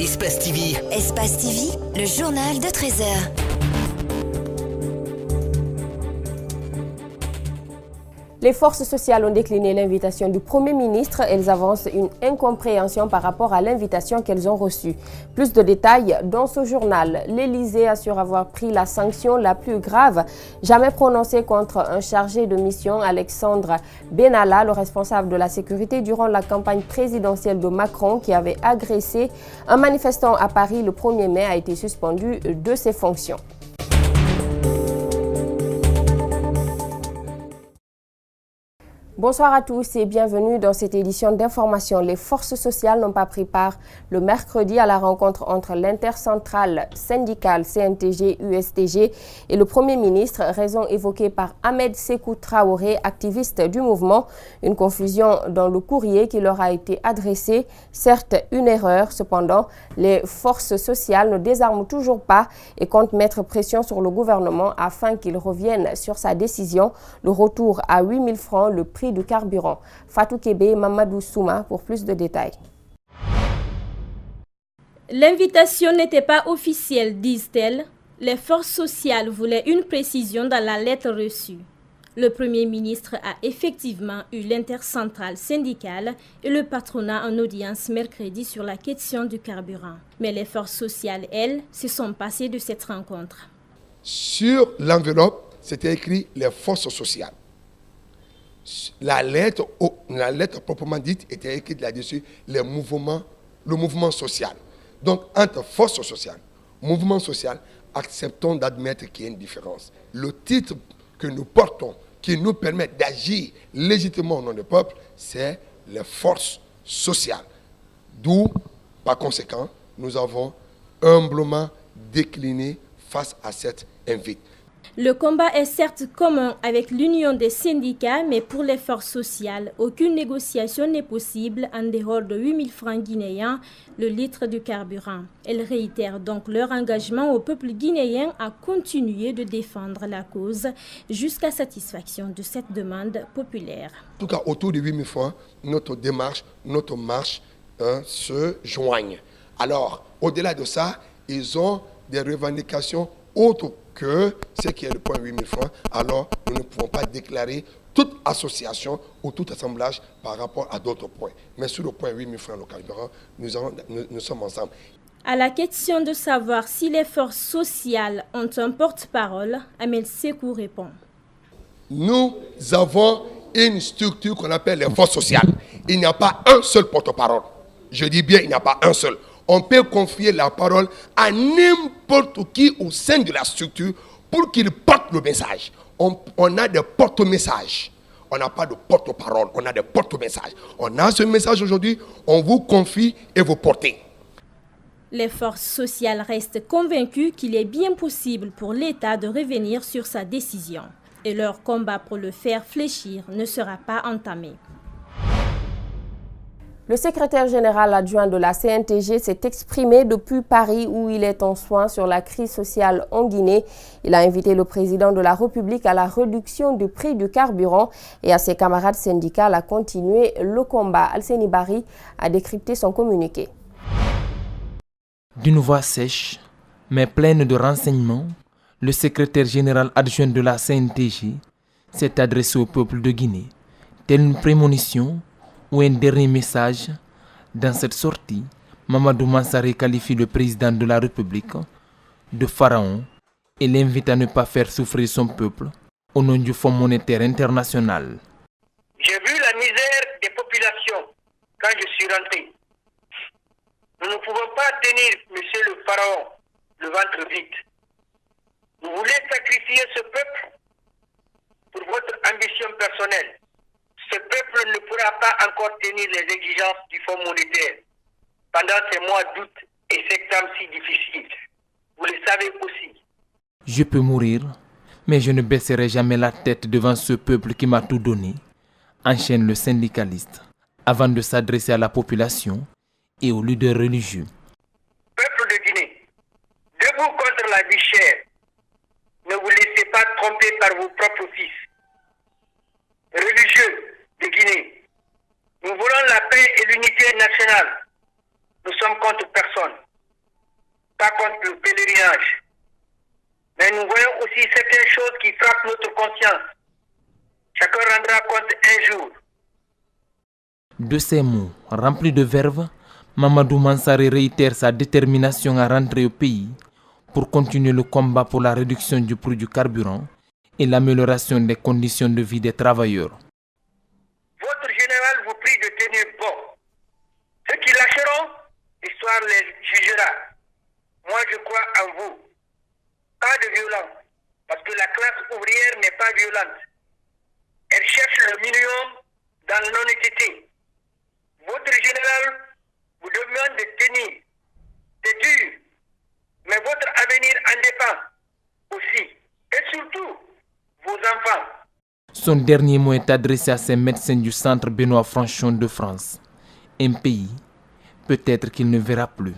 Espace TV. Espace TV, le journal de 13h. Les forces sociales ont décliné l'invitation du Premier ministre. Elles avancent une incompréhension par rapport à l'invitation qu'elles ont reçue. Plus de détails dans ce journal. L'Élysée assure avoir pris la sanction la plus grave jamais prononcée contre un chargé de mission, Alexandre Benalla, le responsable de la sécurité durant la campagne présidentielle de Macron, qui avait agressé un manifestant à Paris le 1er mai, a été suspendu de ses fonctions. Bonsoir à tous et bienvenue dans cette édition d'information. Les forces sociales n'ont pas pris part le mercredi à la rencontre entre l'intercentrale syndicale CNTG-USTG et le Premier ministre, raison évoquée par Ahmed Sékou Traoré, activiste du mouvement. Une confusion dans le courrier qui leur a été adressé, certes une erreur. Cependant, les forces sociales ne désarment toujours pas et comptent mettre pression sur le gouvernement afin qu'il revienne sur sa décision. Le retour à 8 000 francs, le prix du carburant. Fatou Kébé, Mamadou Souma pour plus de détails. L'invitation n'était pas officielle, disent-elles. Les forces sociales voulaient une précision dans la lettre reçue. Le Premier ministre a effectivement eu l'intercentrale syndicale et le patronat en audience mercredi sur la question du carburant. Mais les forces sociales, elles, se sont passées de cette rencontre. Sur l'enveloppe, c'était écrit les forces sociales. La lettre proprement dite était écrite là-dessus, le mouvement social. Donc, entre force sociale, mouvement social, acceptons d'admettre qu'il y a une différence. Le titre que nous portons, qui nous permet d'agir légitimement au nom du peuple, c'est les forces sociales. D'où, par conséquent, nous avons humblement décliné face à cette invite. Le combat est certes commun avec l'union des syndicats, mais pour les forces sociales, aucune négociation n'est possible en dehors de 8 000 francs guinéens le litre du carburant. Elles réitèrent donc leur engagement au peuple guinéen à continuer de défendre la cause jusqu'à satisfaction de cette demande populaire. En tout cas, autour de 8 000 francs, notre démarche, notre marche se joignent. Alors, au-delà de ça, ils ont des revendications autres que ce qui est le point 8 000 francs, alors nous ne pouvons pas déclarer toute association ou tout assemblage par rapport à d'autres points. Mais sur le point 8 000 francs le carburant, nous sommes ensemble. À la question de savoir si les forces sociales ont un porte-parole, Ahmed Sékou répond. Nous avons une structure qu'on appelle les forces sociales. Il n'y a pas un seul porte-parole. Je dis bien, il n'y a pas un seul. On peut confier la parole à n'importe qui au sein de la structure pour qu'il porte le message. On a des porte-messages. On n'a pas de porte-parole, on a des porte-messages. On a ce message aujourd'hui, on vous confie et vous portez. Les forces sociales restent convaincues qu'il est bien possible pour l'État de revenir sur sa décision. Et leur combat pour le faire fléchir ne sera pas entamé. Le secrétaire général adjoint de la CNTG s'est exprimé depuis Paris où il est en soins sur la crise sociale en Guinée. Il a invité le président de la République à la réduction du prix du carburant et à ses camarades syndicaux à continuer le combat. Alseni Bari a décrypté son communiqué. D'une voix sèche, mais pleine de renseignements, le secrétaire général adjoint de la CNTG s'est adressé au peuple de Guinée, telle une prémonition ou un dernier message. Dans cette sortie, Mamadou Mansaré qualifie le président de la République de pharaon et l'invite à ne pas faire souffrir son peuple au nom du Fonds monétaire international. J'ai vu la misère des populations quand je suis rentré. Nous ne pouvons pas tenir, monsieur le pharaon, le ventre vide. Vous voulez sacrifier ce peuple pour votre ambition personnelle. Ce peuple ne pourra pas encore tenir les exigences du Fonds monétaire pendant ces mois d'août et septembre si difficiles. Vous le savez aussi. Je peux mourir, mais je ne baisserai jamais la tête devant ce peuple qui m'a tout donné, enchaîne le syndicaliste, avant de s'adresser à la population et aux leaders religieux. Peuple de Guinée, debout contre la vie chère, ne vous laissez pas tromper par vos propres fils. Religieux de Guinée, nous voulons la paix et l'unité nationale. Nous sommes contre personne. pas contre le pèlerinage. Mais nous voyons aussi certaines choses qui frappent notre conscience. Chacun rendra compte un jour. De ces mots remplis de verve, Mamadou Mansaré réitère sa détermination à rentrer au pays pour continuer le combat pour la réduction du prix du carburant et l'amélioration des conditions de vie des travailleurs. Votre général vous prie de tenir bon. Ceux qui lâcheront, l'histoire les jugera. Moi, je crois en vous. Pas de violence, parce que la classe ouvrière n'est pas violente. Elle cherche le minimum dans l'honnêteté. Votre général vous demande de tenir. C'est dur, mais votre avenir en dépend aussi. Et surtout, vos enfants. Son dernier mot est adressé à ces médecins du centre Benoît Franchon de France. Un pays, peut-être qu'il ne verra plus.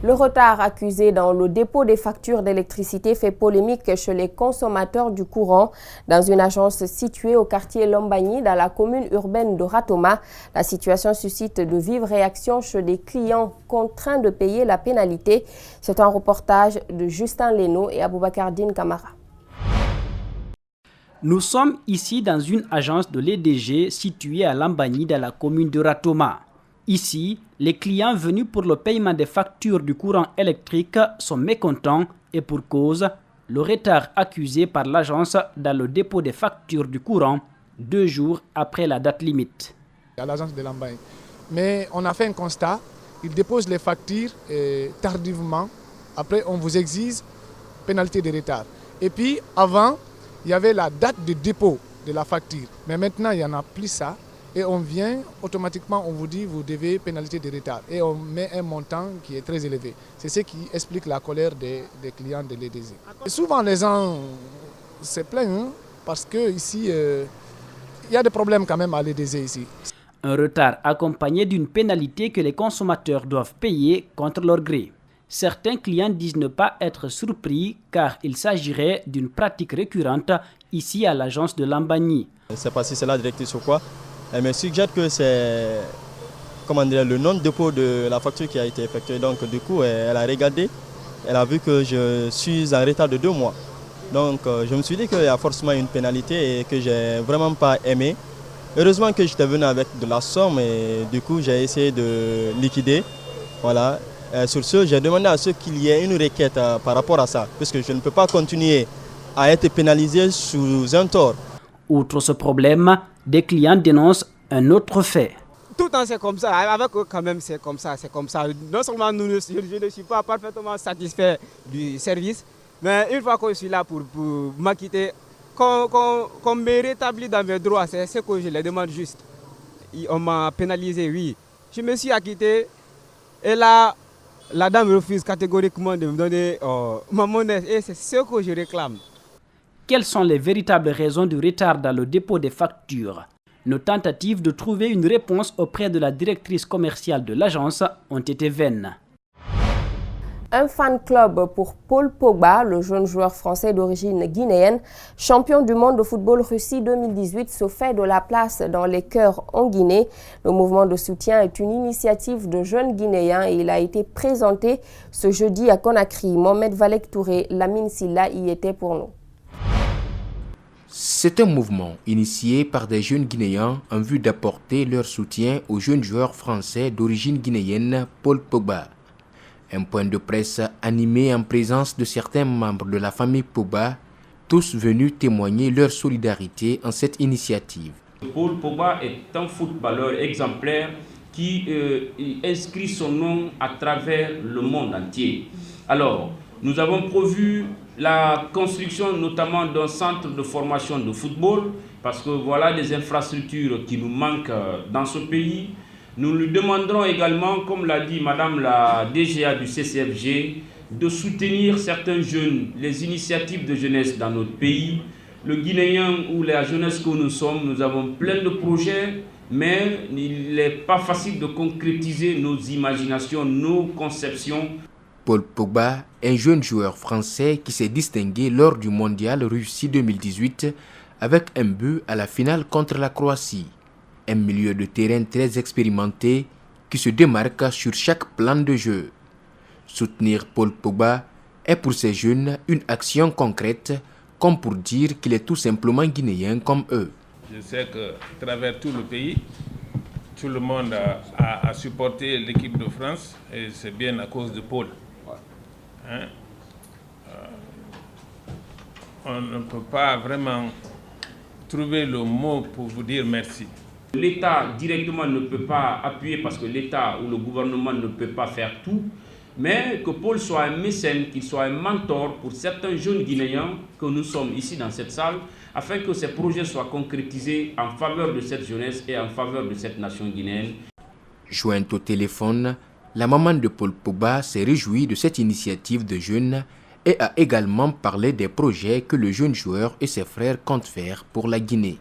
Le retard accusé dans le dépôt des factures d'électricité fait polémique chez les consommateurs du courant. Dans une agence située au quartier Lombagny, dans la commune urbaine de Ratoma, la situation suscite de vives réactions chez des clients contraints de payer la pénalité. C'est un reportage de Justin Leno et Aboubakar Din Kamara. Nous sommes ici dans une agence de l'EDG située à Lombagny, dans la commune de Ratoma. Ici, les clients venus pour le paiement des factures du courant électrique sont mécontents et pour cause, le retard accusé par l'agence dans le dépôt des factures du courant 2 jours après la date limite. À l'agence de Lombagny. Mais on a fait un constat, ils déposent les factures tardivement, après on vous exige pénalité de retard. Et puis avant, il y avait la date de dépôt de la facture, mais maintenant il n'y en a plus ça. Et on vient, automatiquement, on vous dit, vous devez pénalité de retard. Et on met un montant qui est très élevé. C'est ce qui explique la colère des clients de l'EDG. Souvent, les gens se plaignent parce qu'ici, il y a des problèmes quand même à l'EDG ici. Un retard accompagné d'une pénalité que les consommateurs doivent payer contre leur gré. Certains clients disent ne pas être surpris car il s'agirait d'une pratique récurrente ici à l'agence de Lombagny. Je ne sais pas si c'est la directrice ou quoi. Elle me suggère que c'est le non-dépôt de la facture qui a été effectuée. Donc du coup, elle a regardé, elle a vu que je suis en retard de 2 mois. Donc je me suis dit qu'il y a forcément une pénalité et que je n'ai vraiment pas aimé. Heureusement que j'étais venu avec de la somme et du coup j'ai essayé de liquider. Voilà. Sur ce, j'ai demandé à ceux qu'il y ait une requête par rapport à ça, puisque je ne peux pas continuer à être pénalisé sous un tort. Outre ce problème, des clients dénoncent un autre fait. Tout le temps c'est comme ça, avec eux quand même c'est comme ça. Non seulement je ne suis pas parfaitement satisfait du service, mais une fois que je suis là pour m'acquitter, qu'on me rétablit dans mes droits, c'est ce que je les demande juste. On m'a pénalisé, oui. Je me suis acquitté et là, la dame refuse catégoriquement de me donner ma monnaie et c'est ce que je réclame. Quelles sont les véritables raisons du retard dans le dépôt des factures? Nos tentatives de trouver une réponse auprès de la directrice commerciale de l'agence ont été vaines. Un fan club pour Paul Pogba, le jeune joueur français d'origine guinéenne, champion du monde de football Russie 2018, se fait de la place dans les cœurs en Guinée. Le mouvement de soutien est une initiative de jeunes Guinéens et il a été présenté ce jeudi à Conakry. Mohamed Valek Touré, Lamine Silla y était pour nous. C'est un mouvement initié par des jeunes Guinéens en vue d'apporter leur soutien au jeune joueur français d'origine guinéenne Paul Pogba. Un point de presse animé en présence de certains membres de la famille Pogba, tous venus témoigner leur solidarité en cette initiative. Paul Pogba est un footballeur exemplaire qui inscrit son nom à travers le monde entier. Alors, nous avons prévu la construction notamment d'un centre de formation de football, parce que voilà des infrastructures qui nous manquent dans ce pays. Nous lui demanderons également, comme l'a dit Madame la DGA du CCFG, de soutenir certains jeunes, les initiatives de jeunesse dans notre pays. Le Guinéen ou la jeunesse que nous sommes, nous avons plein de projets, mais il n'est pas facile de concrétiser nos imaginations, nos conceptions. Paul Pogba, un jeune joueur français qui s'est distingué lors du mondial Russie 2018 avec un but à la finale contre la Croatie. Un milieu de terrain très expérimenté qui se démarque sur chaque plan de jeu. Soutenir Paul Pogba est pour ces jeunes une action concrète, comme pour dire qu'il est tout simplement guinéen comme eux. Je sais qu'à travers tout le pays, tout le monde a supporté l'équipe de France et c'est bien à cause de Paul. Hein? On ne peut pas vraiment trouver le mot pour vous dire merci. L'État directement ne peut pas appuyer parce que l'État ou le gouvernement ne peut pas faire tout, mais que Paul soit un mécène, qu'il soit un mentor pour certains jeunes Guinéens que nous sommes ici dans cette salle, afin que ces projets soient concrétisés en faveur de cette jeunesse et en faveur de cette nation guinéenne. Jointe au téléphone, la maman de Paul Pogba s'est réjouie de cette initiative de jeunes et a également parlé des projets que le jeune joueur et ses frères comptent faire pour la Guinée.